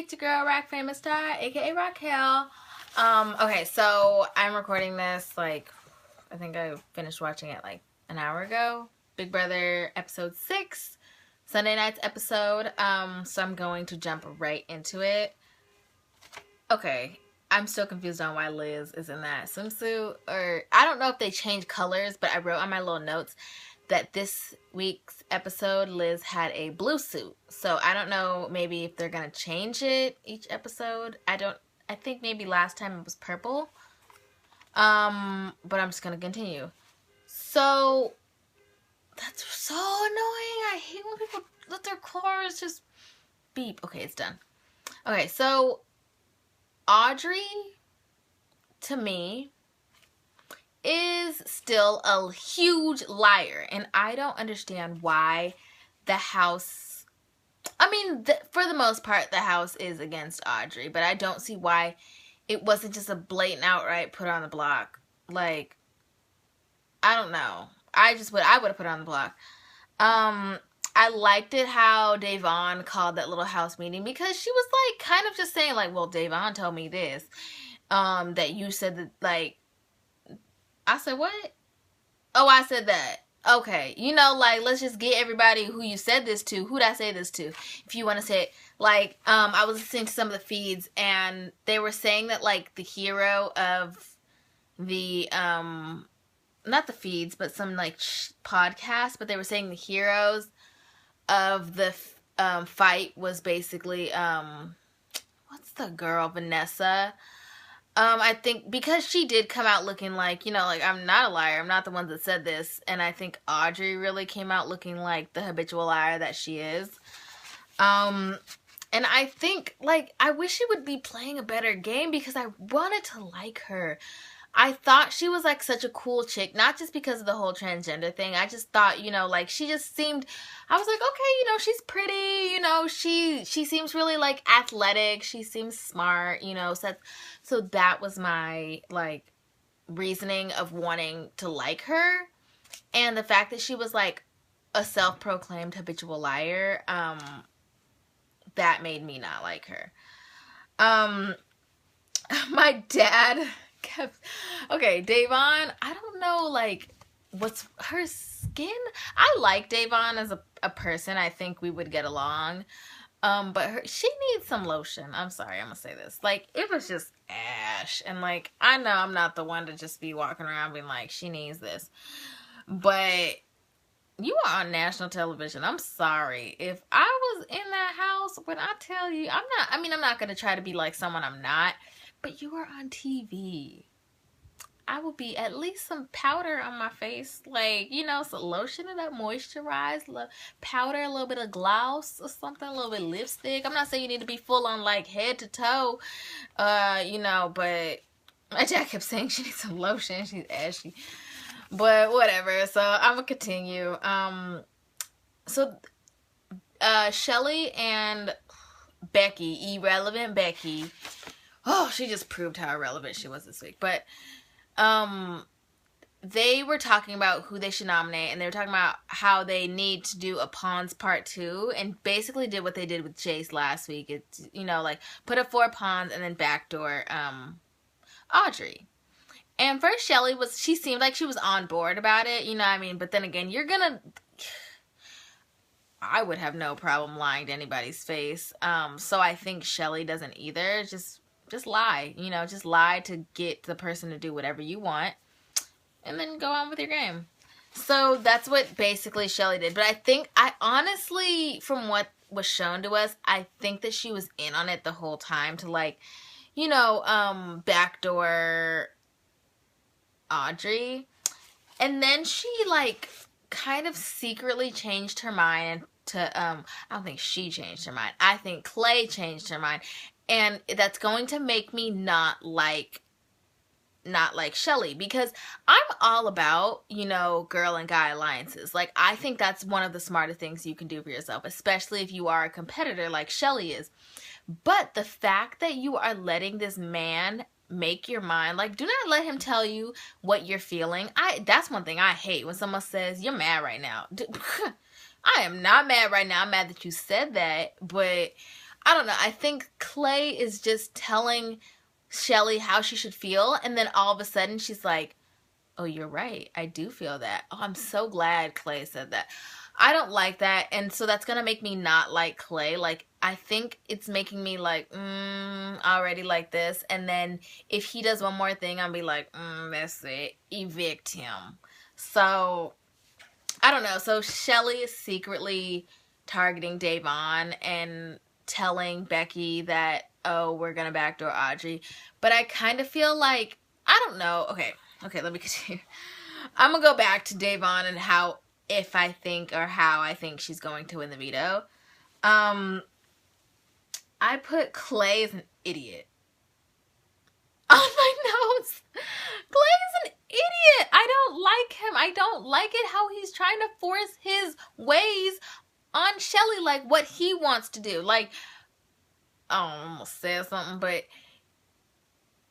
It's your girl, Rack Famous Star, aka Raquel. Okay, so I'm recording this, I think I finished watching it an hour ago. Big Brother episode 6, Sunday night's episode. So I'm going to jump right into it. Okay, I'm still confused on why Liz is in that swimsuit, or I don't know if they changed colors, but I wrote on my little notes that this week's episode, Liz had a blue suit. So I don't know maybe if they're going to change it each episode. I think maybe last time it was purple. But I'm just going to continue. So that's so annoying. I hate when people let their cars just beep. Okay, it's done. Okay, so Audrey, to me, is still a huge liar, and I don't understand why the house, for the most part the house is against Audrey, but I don't see why it wasn't just a blatant outright put on the block. I don't know, I would have put it on the block. I liked it how Davon called that little house meeting, because she was kind of just saying well, Davon told me this, that you said that, I said, what? Oh, I said that. Okay. Let's just get everybody who you said this to. Who'd I say this to? If you want to say it. I was listening to some of the feeds, and they were saying that, the hero of the, not the feeds, but some, podcast, but they were saying the heroes of the, fight was basically, what's the girl? Vanessa. I think because she did come out looking I'm not a liar. I'm not the one that said this. And I think Audrey really came out looking like the habitual liar that she is. And I think, I wish she would be playing a better game, because I wanted to like her. I thought she was, such a cool chick, not just because of the whole transgender thing. I just thought, she just seemed, I was okay, she's pretty, she seems really, athletic. She seems smart, so that was my, reasoning of wanting to like her. And the fact that she was, a self-proclaimed habitual liar, that made me not like her. My dad kept, okay, Davon, I don't know, what's her skin? I like Davon as a person. I think we would get along. But she needs some lotion. I'm sorry, I'm gonna say this. It was just ash. And, I know I'm not the one to just be walking around being she needs this. But you are on national television. I'm sorry. If I was in that house, when I tell you, I'm not gonna try to be like someone I'm not. But you are on TV. I will be at least some powder on my face. So lotion it up, moisturize, powder, a little bit of gloss or something, a little bit of lipstick. I'm not saying you need to be full on head to toe, but my dad kept saying she needs some lotion. She's ashy. But whatever. So I'm going to continue. Shelly and Becky, irrelevant Becky. Oh, she just proved how irrelevant she was this week. But they were talking about who they should nominate, and they were talking about how they need to do a Pawns Part 2, and basically did what they did with Chase last week. It's, put up 4 Pawns and then backdoor Audrey. And first Shelly she seemed like she was on board about it, but then again, I would have no problem lying to anybody's face. So I think Shelly doesn't either. Just lie, just lie to get the person to do whatever you want, and then go on with your game. So that's what basically Shelly did. But I honestly, from what was shown to us, I think that she was in on it the whole time to backdoor Audrey. And then she kind of secretly changed her mind to, I don't think she changed her mind. I think Clay changed her mind. And that's going to make me not like Shelly, because I'm all about, girl and guy alliances. I think that's one of the smartest things you can do for yourself, especially if you are a competitor like Shelly is. But the fact that you are letting this man make your mind, do not let him tell you what you're feeling. That's one thing I hate, when someone says, you're mad right now. I am not mad right now. I'm mad that you said that, but I don't know. I think Clay is just telling Shelly how she should feel, and then all of a sudden she's like, oh, you're right. I do feel that. Oh, I'm so glad Clay said that. I don't like that, and so that's gonna make me not like Clay. Like, I think it's making me like, already like this, and then if he does one more thing, I'll be like, that's it. Evict him. So, I don't know. So, Shelly is secretly targeting Davon and telling Becky that, oh, we're gonna backdoor Audrey. But I kind of feel like, I don't know. Okay, let me continue. I'm gonna go back to Davon and how I think she's going to win the veto. I put Clay as an idiot on my notes. Clay is an idiot. I don't like him. I don't like it how he's trying to force his ways on Shelly, like what he wants to do. Like, I almost said something, but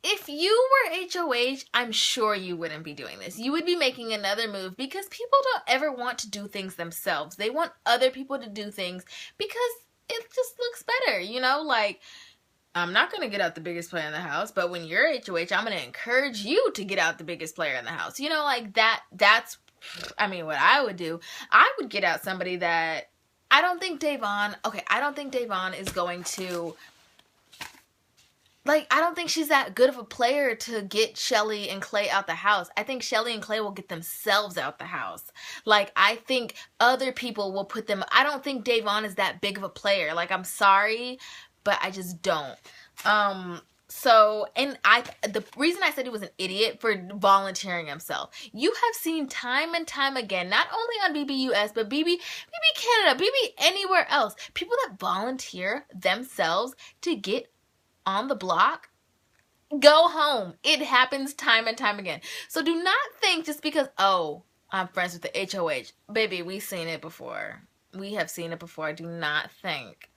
if you were HOH, I'm sure you wouldn't be doing this. You would be making another move because people don't ever want to do things themselves. They want other people to do things because it just looks better, you know? Like, I'm not going to get out the biggest player in the house, but when you're HOH, I'm going to encourage you to get out the biggest player in the house. You know, like that's, I mean, what I would do. I would get out somebody that, I don't think Davon is going to, like, I don't think she's that good of a player to get Shelly and Clay out the house. I think Shelly and Clay will get themselves out the house. Like, I think other people will put them... I don't think Davon is that big of a player. Like, I'm sorry, but I just don't. So, and the reason I said he was an idiot for volunteering himself. You have seen time and time again, not only on BBUS, but BB Canada, BB anywhere else, people that volunteer themselves to get on the block, go home. It happens time and time again. So do not think just because, oh, I'm friends with the HOH. Baby, we've seen it before. We have seen it before. Do not think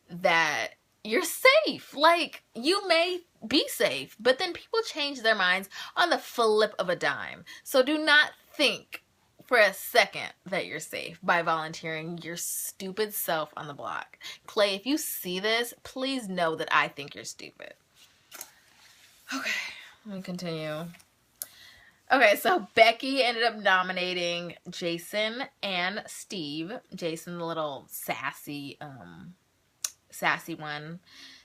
that you're safe. Like, you may be safe, but then people change their minds on the flip of a dime. So do not think for a second that you're safe by volunteering your stupid self on the block. Clay, if you see this, please know that I think you're stupid. Okay, let me continue. Okay, so Becky ended up nominating Jason and Steve. Jason, the little sassy one.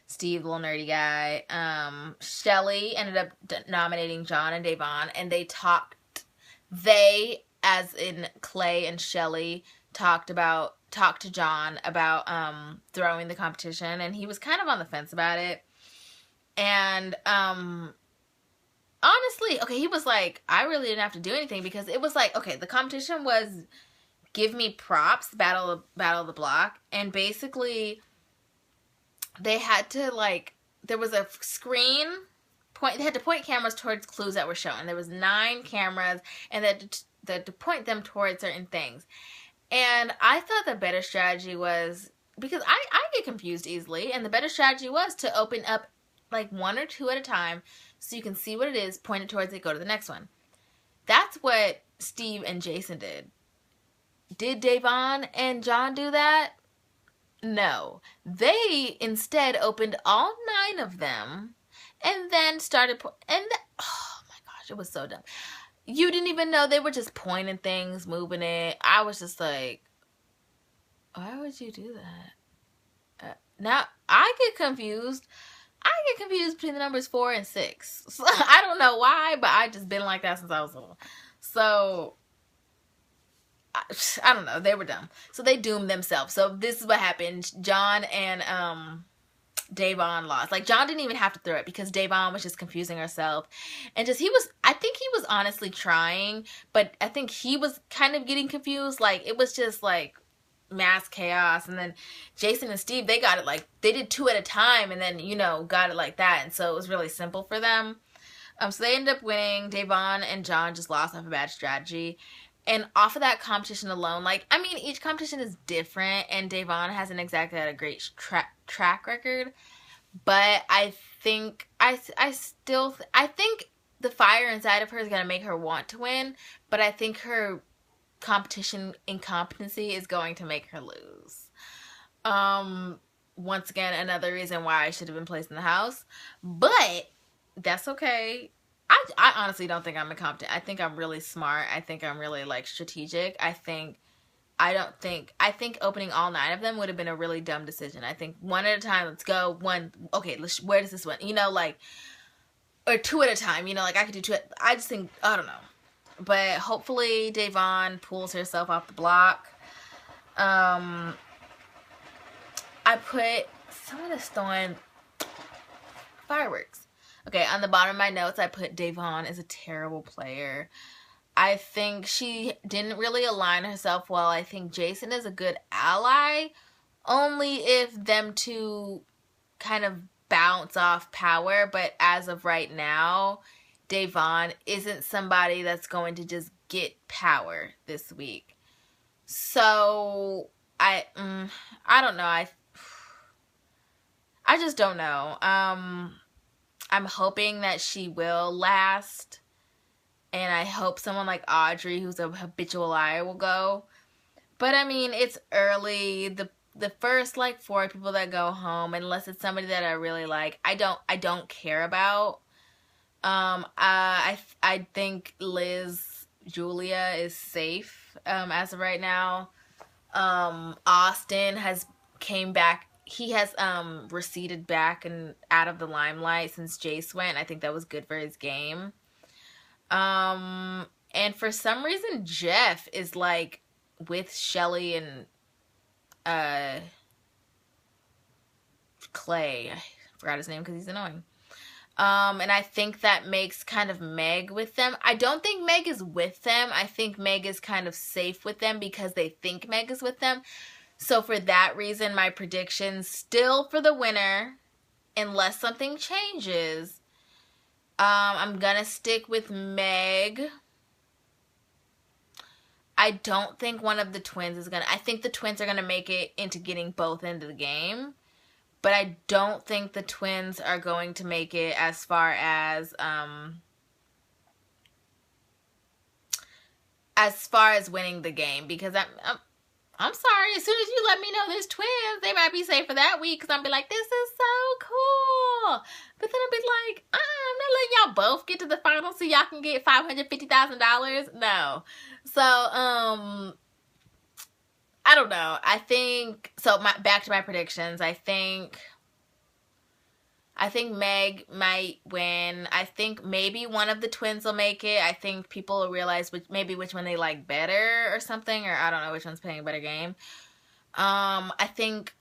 Steve, the little nerdy guy. Shelly ended up nominating John and Davon, and they, as in Clay and Shelly, talked to John about throwing the competition, and he was kind of on the fence about it. And honestly, okay, he was like, I really didn't have to do anything because it was like, okay, the competition was give me props, battle of the block, and basically they had to, like, there was a screen. They had to point cameras towards clues that were shown. There was 9 cameras, and they had to point them towards certain things. And I thought the better strategy was, because I get confused easily, and the better strategy was to open up like 1 or 2 at a time so you can see what it is, point it towards it, go to the next one. That's what Steve and Jason did. Did Davon and John do that? No. They instead opened all 9 of them and then started... oh my gosh, it was so dumb. You didn't even know. They were just pointing things, moving it. I was just like, why would you do that? Now, I get confused. I get confused between the numbers 4 and 6. So, I don't know why, but I just been like that since I was little. So, I don't know. They were dumb. So, they doomed themselves. So, this is what happened. John and Davon lost. Like, John didn't even have to throw it because Davon was just confusing herself. And just, I think he was honestly trying, but I think he was kind of getting confused. Like, it was just like mass chaos. And then Jason and Steve, they got it like, they did 2 at a time and then, you know, got it like that. And so it was really simple for them. So they ended up winning. Davon and John just lost off a bad strategy. And off of that competition alone, like, I mean, each competition is different, and Davon hasn't exactly had a great track record, but I think, I think the fire inside of her is going to make her want to win, but I think her competition incompetency is going to make her lose. once again, another reason why I should have been placed in the house. But that's okay. I honestly don't think I'm incompetent. I think I'm really smart. I think I'm really, like, strategic. I think opening all 9 of them would have been a really dumb decision. I think one at a time, let's go. One, okay, where does this one? You know, like, or 2 at a time. You know, like, I could do 2. I just think, I don't know. But hopefully Da'Vonne pulls herself off the block. I put, someone is throwing fireworks. Okay, on the bottom of my notes, I put Da'Vonne is a terrible player. I think she didn't really align herself well. I think Jason is a good ally, only if them two kind of bounce off power. But as of right now, Da'Vonne isn't somebody that's going to just get power this week. So I don't know. I just don't know. I'm hoping that she will last. And I hope someone like Audrey, who's a habitual liar, will go. But I mean, it's early. The first, like, 4 people that go home, unless it's somebody that I really like, I don't care about. I think Liz Julia is safe as of right now. Austin has came back. He has receded back and out of the limelight since Jace went. I think that was good for his game. And for some reason, Jeff is, like, with Shelly and, Clay. I forgot his name because he's annoying. And I think that makes kind of Meg with them. I don't think Meg is with them. I think Meg is kind of safe with them because they think Meg is with them. So for that reason, my prediction still for the winner, unless something changes. I'm gonna stick with Meg. I don't think one of the twins is gonna... I think the twins are gonna make it into getting both into the game. But I don't think the twins are going to make it as far as winning the game. Because I'm sorry, as soon as you let me know there's twins, they might be safe for that week. Because I'll be like, this is so cool. But then I'll be like, I'm not letting y'all both get to the final so y'all can get $550,000. No. So, I don't know. I think, so back to my predictions. I think Meg might win. I think maybe one of the twins will make it. I think people will realize which one they like better or something, or I don't know which one's playing a better game. I think,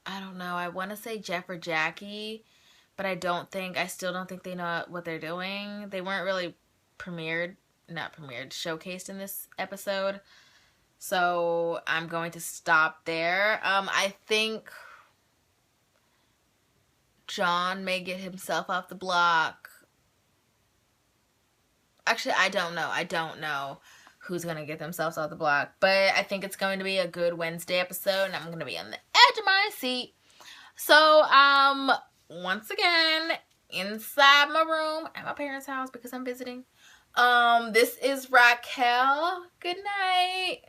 I don't know. I want to say Jeff or Jackie, but I still don't think they know what they're doing. They weren't really showcased in this episode. So I'm going to stop there. I think John may get himself off the block. Actually, I don't know who's going to get themselves off the block. But I think it's going to be a good Wednesday episode, and I'm going to be on the edge of my seat. So, once again, inside my room at my parents' house because I'm visiting. This is Raquel. Good night.